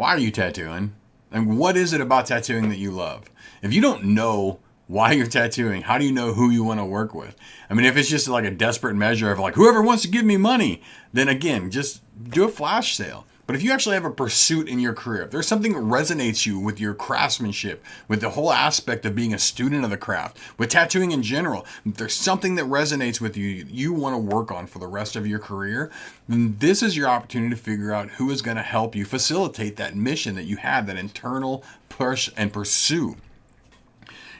Why are you tattooing? And what is it about tattooing that you love? If you don't know why you're tattooing, how do you know who you want to work with? I mean, if it's just like a desperate measure of like, whoever wants to give me money, then again, just do a flash sale. But if you actually have a pursuit in your career, if there's something that resonates you with your craftsmanship, with the whole aspect of being a student of the craft, with tattooing in general, if there's something that resonates with you, you want to work on for the rest of your career, then this is your opportunity to figure out who is going to help you facilitate that mission that you have, that internal push and pursuit.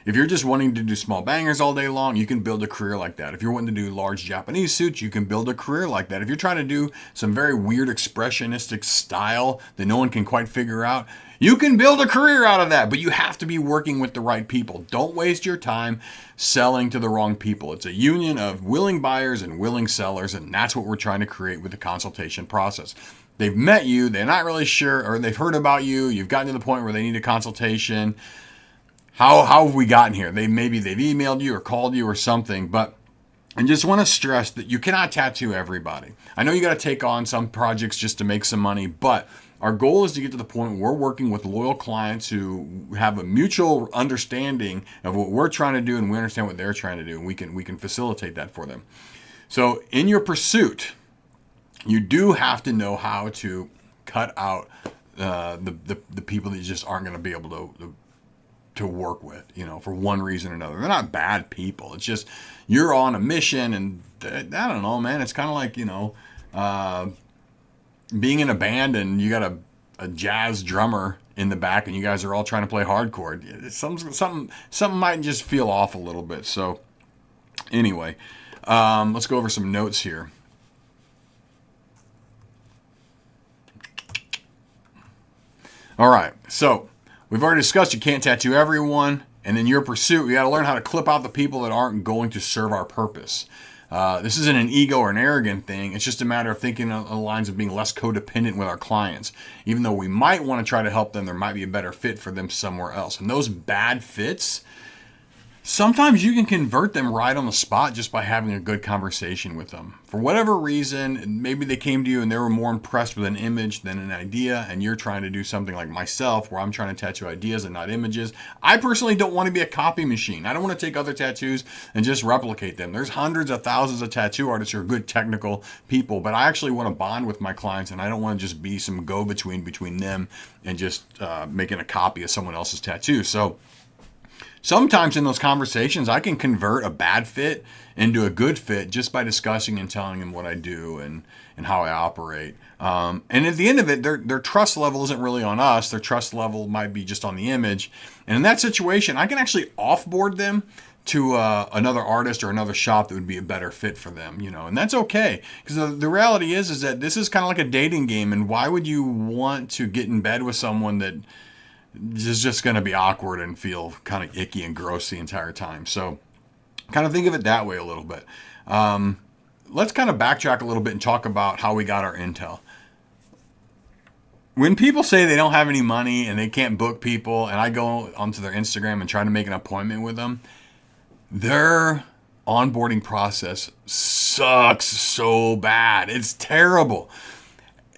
If you're just wanting to do small bangers all day long, you can build a career like that. If you're wanting to do large Japanese suits, you can build a career like that. If you're trying to do some very weird expressionistic style that no one can quite figure out, you can build a career out of that. But you have to be working with the right people. Don't waste your time selling to the wrong people. It's a union of willing buyers and willing sellers, and that's what we're trying to create with the consultation process. They've met you, they're not really sure, or they've heard about you, you've gotten to the point where they need a consultation. How have we gotten here? Maybe they've emailed you or called you or something, but I just want to stress that you cannot tattoo everybody. I know you got to take on some projects just to make some money, but our goal is to get to the point where we're working with loyal clients who have a mutual understanding of what we're trying to do, and we understand what they're trying to do, and we can facilitate that for them. So in your pursuit, you do have to know how to cut out the people that you just aren't going to be able to work with, for one reason or another. They're not bad people. It's just you're on a mission, and I don't know, man. It's kind of like, being in a band and you got a jazz drummer in the back and you guys are all trying to play hardcore. Something might just feel off a little bit. So anyway, let's go over some notes here. All right. So we've already discussed you can't tattoo everyone, and in your pursuit, you got to learn how to clip out the people that aren't going to serve our purpose. This isn't an ego or an arrogant thing. It's just a matter of thinking on the lines of being less codependent with our clients. Even though we might want to try to help them, there might be a better fit for them somewhere else. And those bad fits, sometimes you can convert them right on the spot just by having a good conversation with them. For whatever reason, maybe they came to you and they were more impressed with an image than an idea, and you're trying to do something like myself where I'm trying to tattoo ideas and not images. I personally don't want to be a copy machine. I don't want to take other tattoos and just replicate them. There's hundreds of thousands of tattoo artists who are good technical people, but I actually want to bond with my clients, and I don't want to just be some go-between between them and just making a copy of someone else's tattoo. So sometimes in those conversations, I can convert a bad fit into a good fit just by discussing and telling them what I do and how I operate. And at the end of it, their trust level isn't really on us. Their trust level might be just on the image. And in that situation, I can actually offboard them to another artist or another shop that would be a better fit for them, and that's okay. Because the reality is that this is kind of like a dating game. And why would you want to get in bed with someone that is just going to be awkward and feel kind of icky and gross the entire time? So kind of think of it that way a little bit. Let's kind of backtrack a little bit and talk about how we got our intel. When people say they don't have any money and they can't book people, and I go onto their Instagram and try to make an appointment with them, their onboarding process sucks so bad. It's terrible.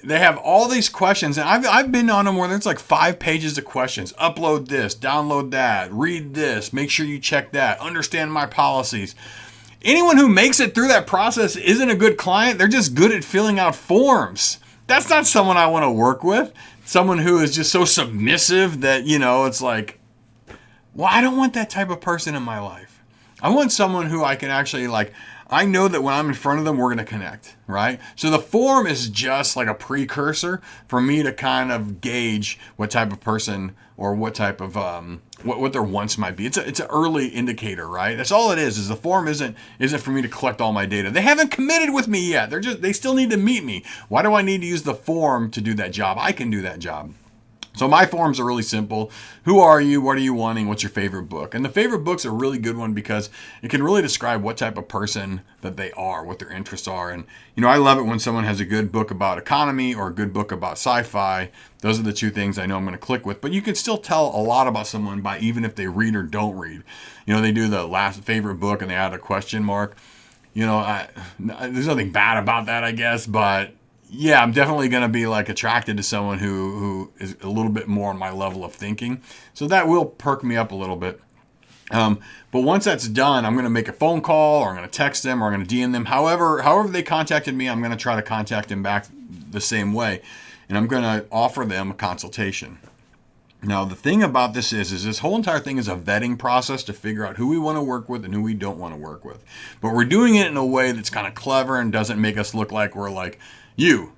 They have all these questions, and I've been on them where there's like 5 pages of questions. Upload this, download that, read this, make sure you check that, understand my policies. Anyone who makes it through that process isn't a good client. They're just good at filling out forms. That's not someone I want to work with. Someone who is just so submissive that, it's like, well, I don't want that type of person in my life. I want someone who I can actually I know that when I'm in front of them, we're going to connect, right? So the form is just like a precursor for me to kind of gauge what type of person or what type of, what their wants might be. It's an early indicator, right? That's all it is the form isn't for me to collect all my data. They haven't committed with me yet. They still need to meet me. Why do I need to use the form to do that job? I can do that job. So my forms are really simple. Who are you? What are you wanting? What's your favorite book? And the favorite book's a really good one because it can really describe what type of person that they are, what their interests are. And, I love it when someone has a good book about economy or a good book about sci-fi. Those are the 2 things I know I'm going to click with. But you can still tell a lot about someone by even if they read or don't read. They do the last favorite book and they add a question mark. There's nothing bad about that, I guess, but yeah, I'm definitely going to be like attracted to someone who is a little bit more on my level of thinking. So that will perk me up a little bit. But once that's done, I'm going to make a phone call, or I'm going to text them, or I'm going to DM them. However they contacted me, I'm going to try to contact them back the same way, and I'm going to offer them a consultation. Now, the thing about this is this whole entire thing is a vetting process to figure out who we want to work with and who we don't want to work with. But we're doing it in a way that's kind of clever and doesn't make us look like we're like, you,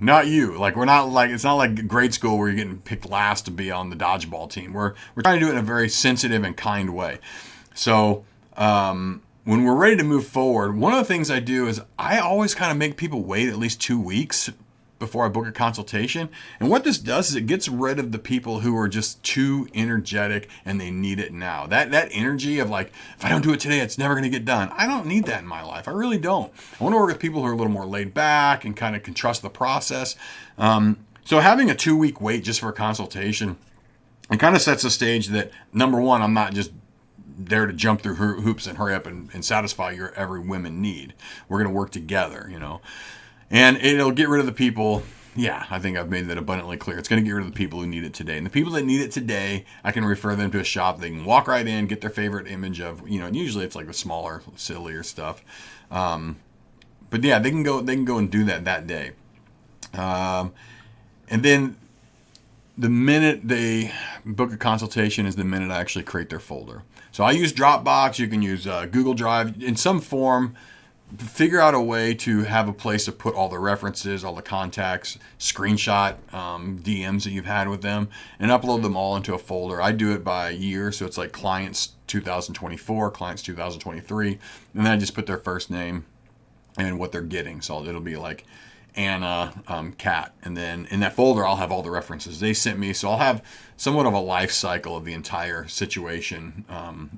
not you. Like, we're not like, it's not like grade school where you're getting picked last to be on the dodgeball team. We're trying to do it in a very sensitive and kind way. So, when we're ready to move forward, one of the things I do is I always kind of make people wait at least 2 weeks before I book a consultation. And what this does is it gets rid of the people who are just too energetic and they need it now. That energy of like, if I don't do it today, it's never going to get done. I don't need that in my life. I really don't. I want to work with people who are a little more laid back and kind of can trust the process. So having a 2-week wait just for a consultation, it kind of sets the stage that, number one, I'm not just there to jump through hoops and hurry up and satisfy your every women need. We're going to work together, you know. And it'll get rid of the people. Yeah, I think I've made that abundantly clear. It's going to get rid of the people who need it today. And the people that need it today, I can refer them to a shop. They can walk right in, get their favorite image of, you know, and usually it's like the smaller, sillier stuff. But yeah, they can go and do that day. And then the minute they book a consultation is the minute I actually create their folder. So I use Dropbox. You can use Google Drive in some form. Figure out a way to have a place to put all the references, all the contacts, screenshot DMs that you've had with them, and upload them all into a folder. I do it by year, so it's like clients 2024, clients 2023, and then I just put their first name and what they're getting. So it'll be like Anna, Kat, and then in that folder I'll have all the references they sent me. So I'll have somewhat of a life cycle of the entire situation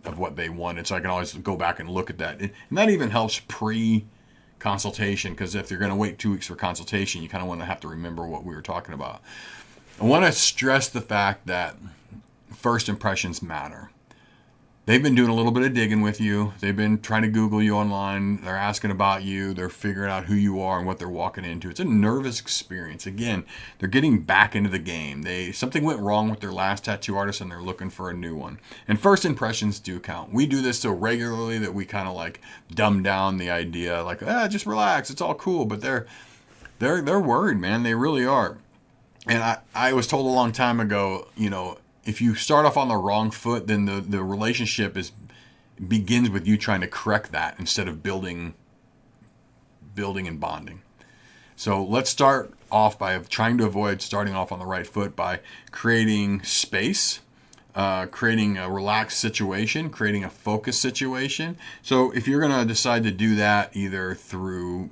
of what they wanted, so I can always go back and look at that. And that even helps pre-consultation, because if you're going to wait 2 weeks for consultation, you kind of want to have to remember what we were talking about. I want to stress the fact that first impressions matter. They've been doing a little bit of digging with you. They've been trying to Google you online. They're asking about you. They're figuring out who you are and what they're walking into. It's a nervous experience. Again, they're getting back into the game. Something went wrong with their last tattoo artist and they're looking for a new one. And first impressions do count. We do this so regularly that we kind of like dumb down the idea, like, just relax. It's all cool. But they're worried, man. They really are. And I was told a long time ago, you know, if you start off on the wrong foot, then the relationship begins with you trying to correct that instead of building and bonding. So let's start off by trying to avoid starting off on the right foot by creating space, creating a relaxed situation, creating a focused situation. So if you're going to decide to do that either through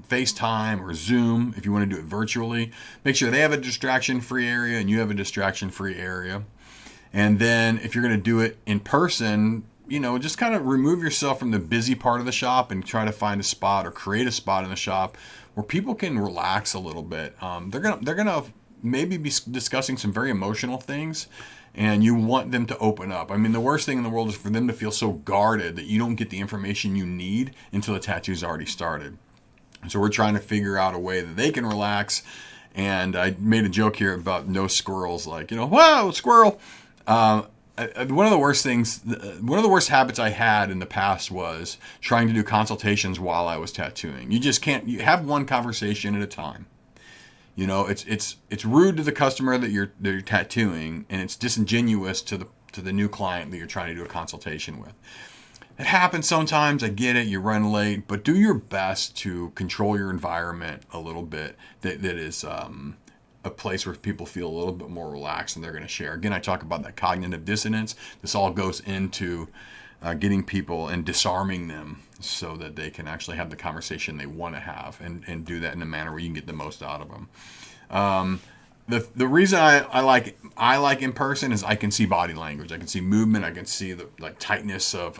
FaceTime or Zoom, if you want to do it virtually, make sure they have a distraction-free area and you have a distraction-free area. And then if you're going to do it in person, you know, just kind of remove yourself from the busy part of the shop and try to find a spot or create a spot in the shop where people can relax a little bit. They're gonna maybe be discussing some very emotional things, and you want them to open up. I mean, the worst thing in the world is for them to feel so guarded that you don't get the information you need until the tattoo's already started. So we're trying to figure out a way that they can relax. And I made a joke here about no squirrels, like, you know, whoa, squirrel. One of the worst habits I had in the past was trying to do consultations while I was tattooing. You just can't. You have one conversation at a time. You know, it's rude to the customer that you're tattooing, and it's disingenuous to the new client that you're trying to do a consultation with. It happens sometimes. I get it. You run late, but do your best to control your environment a little bit. That is a place where people feel a little bit more relaxed and they're going to share. Again, I talk about that cognitive dissonance. This all goes into getting people and disarming them so that they can actually have the conversation they want to have and do that in a manner where you can get the most out of them. The reason I like in person is I can see body language. I can see movement. I can see the tightness of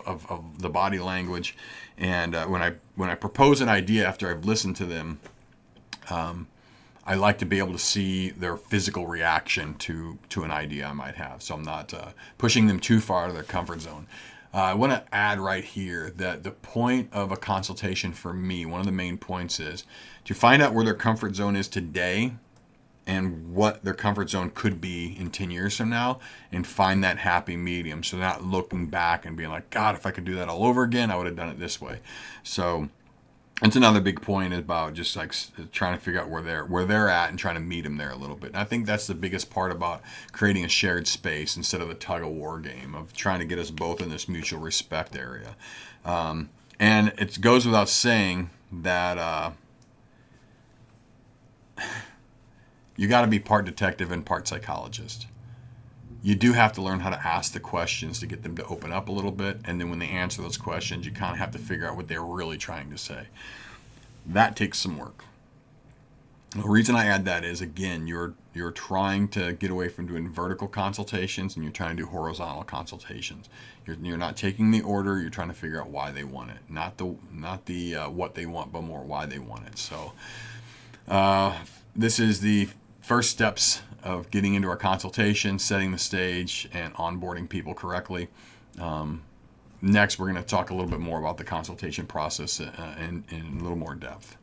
the body language. And when I propose an idea after I've listened to them, I like to be able to see their physical reaction to an idea I might have. So I'm not pushing them too far out of their comfort zone. I want to add right here that the point of a consultation for me, one of the main points is to find out where their comfort zone is today and what their comfort zone could be in 10 years from now, and find that happy medium. So not looking back and being like, God, if I could do that all over again, I would have done it this way. So that's another big point about just like trying to figure out where they're at and trying to meet them there a little bit. And I think that's the biggest part about creating a shared space instead of a tug of war game of trying to get us both in this mutual respect area. And it goes without saying that you got to be part detective and part psychologist. You do have to learn how to ask the questions to get them to open up a little bit. And then when they answer those questions, you kind of have to figure out what they're really trying to say. That takes some work. The reason I add that is, again, you're trying to get away from doing vertical consultations and you're trying to do horizontal consultations. You're not taking the order. You're trying to figure out why they want it, not the what they want, but more why they want it. So this is the first steps of getting into our consultation, setting the stage, and onboarding people correctly. Next, we're going to talk a little bit more about the consultation process in a little more depth.